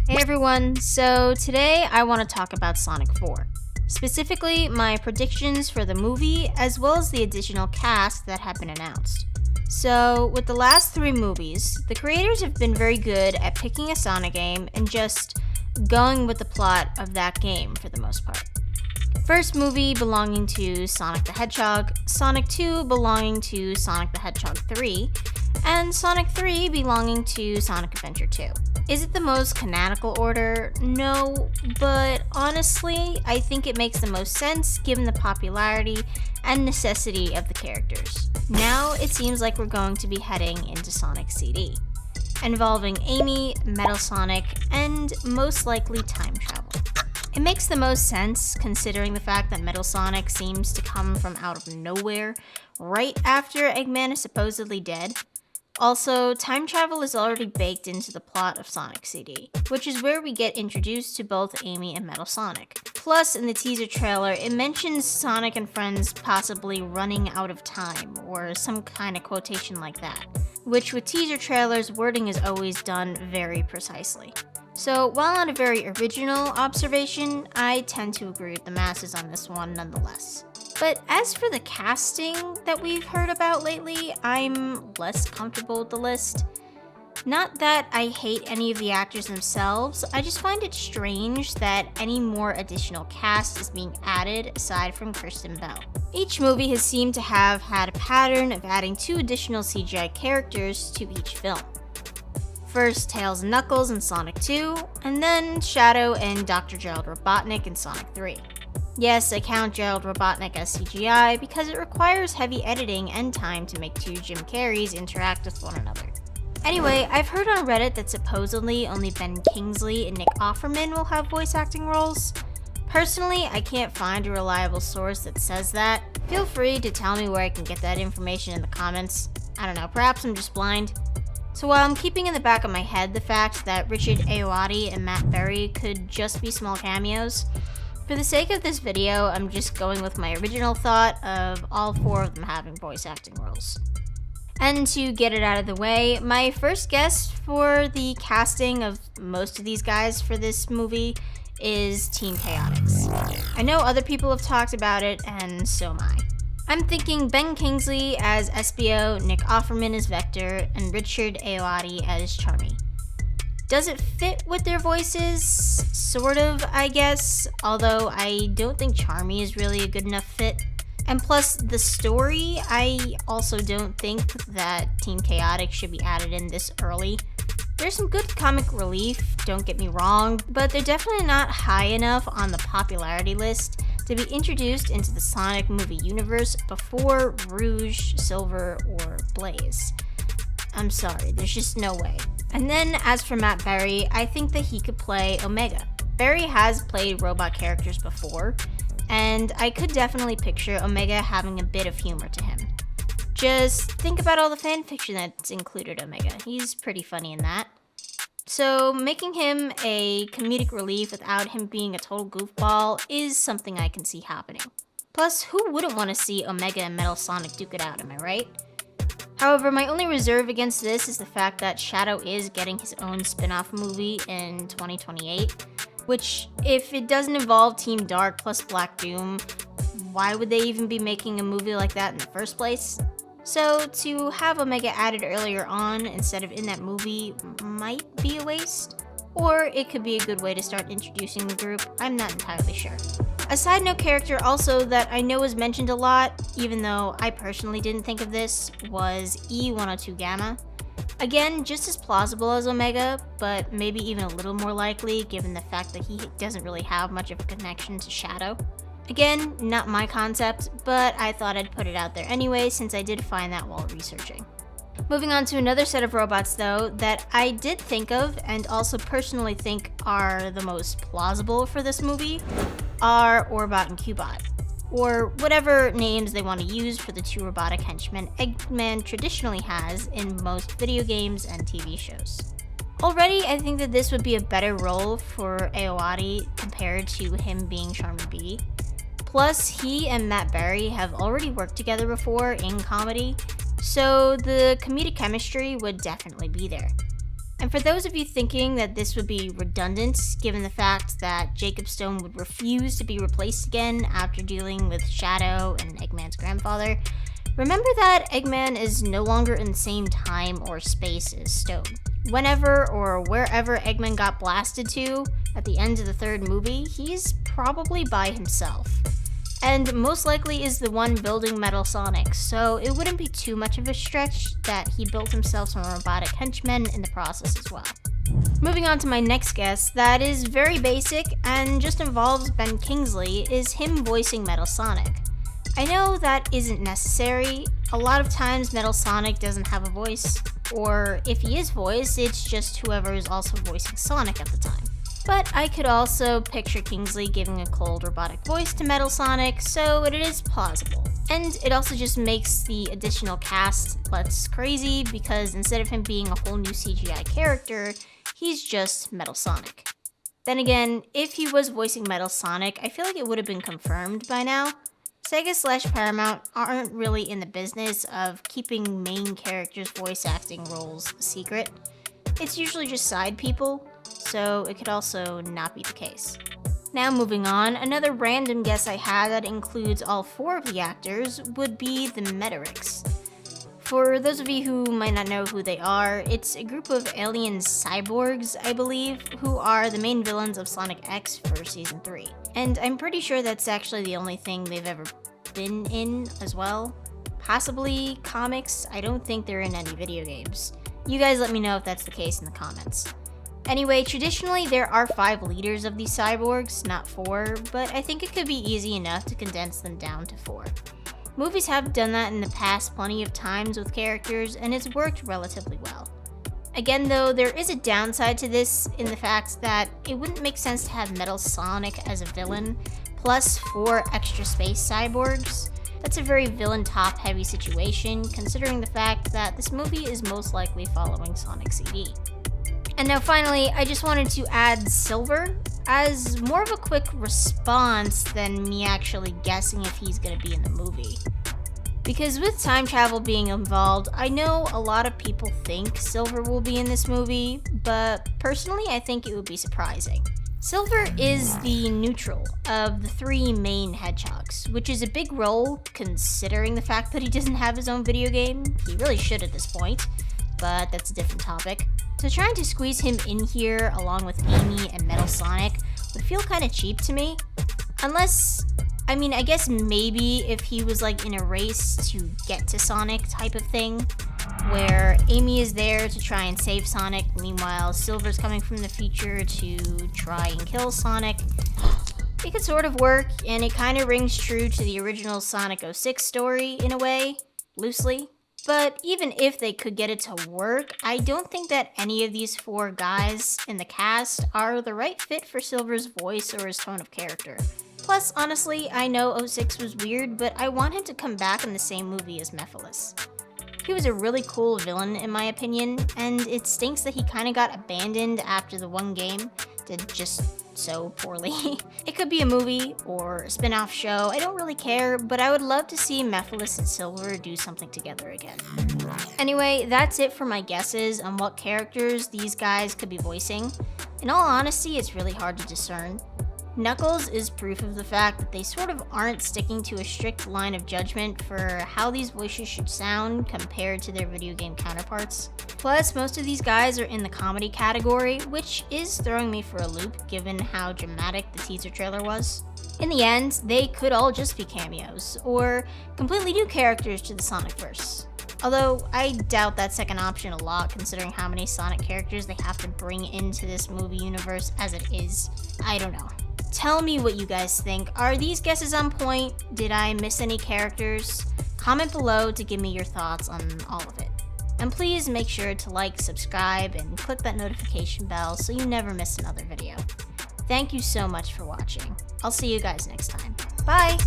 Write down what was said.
Hey everyone, so today I want to talk about Sonic 4. Specifically, my predictions for the movie as well as the additional cast that have been announced. So, with the last three movies, the creators have been very good at picking a Sonic game and just going with the plot of that game for the most part. First movie belonging to Sonic the Hedgehog, Sonic 2 belonging to Sonic the Hedgehog 3, and Sonic 3 belonging to Sonic Adventure 2. Is it the most canonical order? No, but honestly, I think it makes the most sense given the popularity and necessity of the characters. Now it seems like we're going to be heading into Sonic CD, involving Amy, Metal Sonic, and most likely time travel. It makes the most sense considering the fact that Metal Sonic seems to come from out of nowhere right after Eggman is supposedly dead. Also, time travel is already baked into the plot of Sonic CD, which is where we get introduced to both Amy and Metal Sonic. Plus, in the teaser trailer, it mentions Sonic and friends possibly running out of time, or some kind of quotation like that, which with teaser trailers, wording is always done very precisely. So, while not a very original observation, I tend to agree with the masses on this one nonetheless. But as for the casting that we've heard about lately, I'm less comfortable with the list. Not that I hate any of the actors themselves, I just find it strange that any more additional cast is being added aside from Kristen Bell. Each movie has seemed to have had a pattern of adding 2 additional CGI characters to each film. First, Tails and Knuckles in Sonic 2, and then Shadow and Dr. Gerald Robotnik in Sonic 3. Yes, I count Gerald Robotnik as CGI because it requires heavy editing and time to make 2 Jim Carreys interact with one another. Anyway, I've heard on Reddit that supposedly only Ben Kingsley and Nick Offerman will have voice acting roles. Personally, I can't find a reliable source that says that. Feel free to tell me where I can get that information in the comments. I don't know, perhaps I'm just blind. So while I'm keeping in the back of my head the fact that Richard Ayoade and Matt Berry could just be small cameos, for the sake of this video, I'm just going with my original thought of all 4 of them having voice acting roles. And to get it out of the way, my first guess for the casting of most of these guys for this movie is Team Chaotix. I know other people have talked about it, and so am I. I'm thinking Ben Kingsley as SBO, Nick Offerman as Vector, and Richard Ayoade as Charmy. Does it fit with their voices? Sort of, I guess, although I don't think Charmy is really a good enough fit. And plus, the story, I also don't think that Team Chaotix should be added in this early. There's some good comic relief, don't get me wrong, but they're definitely not high enough on the popularity list to be introduced into the Sonic movie universe before Rouge, Silver, or Blaze. I'm sorry, there's just no way. And then as for Matt Berry, I think that he could play Omega. Berry has played robot characters before, and I could definitely picture Omega having a bit of humor to him. Just think about all the fanfiction that's included Omega. He's pretty funny in that. So making him a comedic relief without him being a total goofball is something I can see happening. Plus, who wouldn't want to see Omega and Metal Sonic duke it out, am I right? However, my only reserve against this is the fact that Shadow is getting his own spin-off movie in 2028, which, if it doesn't involve Team Dark plus Black Doom, why would they even be making a movie like that in the first place? So, to have Omega added earlier on instead of in that movie might be a waste. Or it could be a good way to start introducing the group, I'm not entirely sure. A side note character also that I know is mentioned a lot, even though I personally didn't think of this, was E102 Gamma. Again, just as plausible as Omega, but maybe even a little more likely given the fact that he doesn't really have much of a connection to Shadow. Again, not my concept, but I thought I'd put it out there anyway since I did find that while researching. Moving on to another set of robots though that I did think of and also personally think are the most plausible for this movie are Orbot and Cubot, or whatever names they want to use for the 2 robotic henchmen Eggman traditionally has in most video games and TV shows. Already, I think that this would be a better role for Ayoade compared to him being Charmy B. Plus, he and Matt Berry have already worked together before in comedy, so the comedic chemistry would definitely be there. And for those of you thinking that this would be redundant, given the fact that Jacob Stone would refuse to be replaced again after dealing with Shadow and Eggman's grandfather, remember that Eggman is no longer in the same time or space as Stone. Whenever or wherever Eggman got blasted to at the end of the third movie, he's probably by himself. And most likely is the one building Metal Sonic, so it wouldn't be too much of a stretch that he built himself some robotic henchmen in the process as well. Moving on to my next guess, that is very basic and just involves Ben Kingsley, is him voicing Metal Sonic. I know that isn't necessary. A lot of times Metal Sonic doesn't have a voice, or if he is voiced, it's just whoever is also voicing Sonic at the time. But I could also picture Kingsley giving a cold robotic voice to Metal Sonic, so it is plausible. And it also just makes the additional cast less crazy because instead of him being a whole new CGI character, he's just Metal Sonic. Then again, if he was voicing Metal Sonic, I feel like it would have been confirmed by now. Sega/Paramount aren't really in the business of keeping main characters' voice acting roles secret. It's usually just side people, so it could also not be the case. Now moving on, another random guess I had that includes all 4 of the actors would be the Metarix. For those of you who might not know who they are, it's a group of alien cyborgs, I believe, who are the main villains of Sonic X for Season 3. And I'm pretty sure that's actually the only thing they've ever been in as well. Possibly comics, I don't think they're in any video games. You guys let me know if that's the case in the comments. Anyway, traditionally there are 5 leaders of these cyborgs, not 4, but I think it could be easy enough to condense them down to 4. Movies have done that in the past plenty of times with characters, and it's worked relatively well. Again though, there is a downside to this in the fact that it wouldn't make sense to have Metal Sonic as a villain, plus 4 extra space cyborgs. That's a very villain top heavy situation, considering the fact that this movie is most likely following Sonic CD. And now finally, I just wanted to add Silver as more of a quick response than me actually guessing if he's gonna be in the movie. Because with time travel being involved, I know a lot of people think Silver will be in this movie, but personally I think it would be surprising. Silver is the neutral of the 3 main hedgehogs, which is a big role considering the fact that he doesn't have his own video game. He really should at this point, but that's a different topic. So trying to squeeze him in here along with Amy and Metal Sonic would feel kind of cheap to me. Unless, I guess maybe if he was like in a race to get to Sonic type of thing, where Amy is there to try and save Sonic, meanwhile Silver's coming from the future to try and kill Sonic. It could sort of work, and it kind of rings true to the original Sonic 06 story in a way, loosely. But even if they could get it to work, I don't think that any of these 4 guys in the cast are the right fit for Silver's voice or his tone of character. Plus, honestly, I know 06 was weird, but I want him to come back in the same movie as Mephiles. He was a really cool villain in my opinion, and it stinks that he kind of got abandoned after the one game did just so poorly. It could be a movie or a spin-off show, I don't really care, but I would love to see Mephiles and Silver do something together again. Anyway, that's it for my guesses on what characters these guys could be voicing. In all honesty, it's really hard to discern. Knuckles is proof of the fact that they sort of aren't sticking to a strict line of judgment for how these voices should sound compared to their video game counterparts. Plus, most of these guys are in the comedy category, which is throwing me for a loop given how dramatic the teaser trailer was. In the end, they could all just be cameos, or completely new characters to the Sonicverse. Although, I doubt that second option a lot considering how many Sonic characters they have to bring into this movie universe as it is. I don't know. Tell me what you guys think. Are these guesses on point? Did I miss any characters? Comment below to give me your thoughts on all of it. And please make sure to like, subscribe, and click that notification bell so you never miss another video. Thank you so much for watching. I'll see you guys next time. Bye!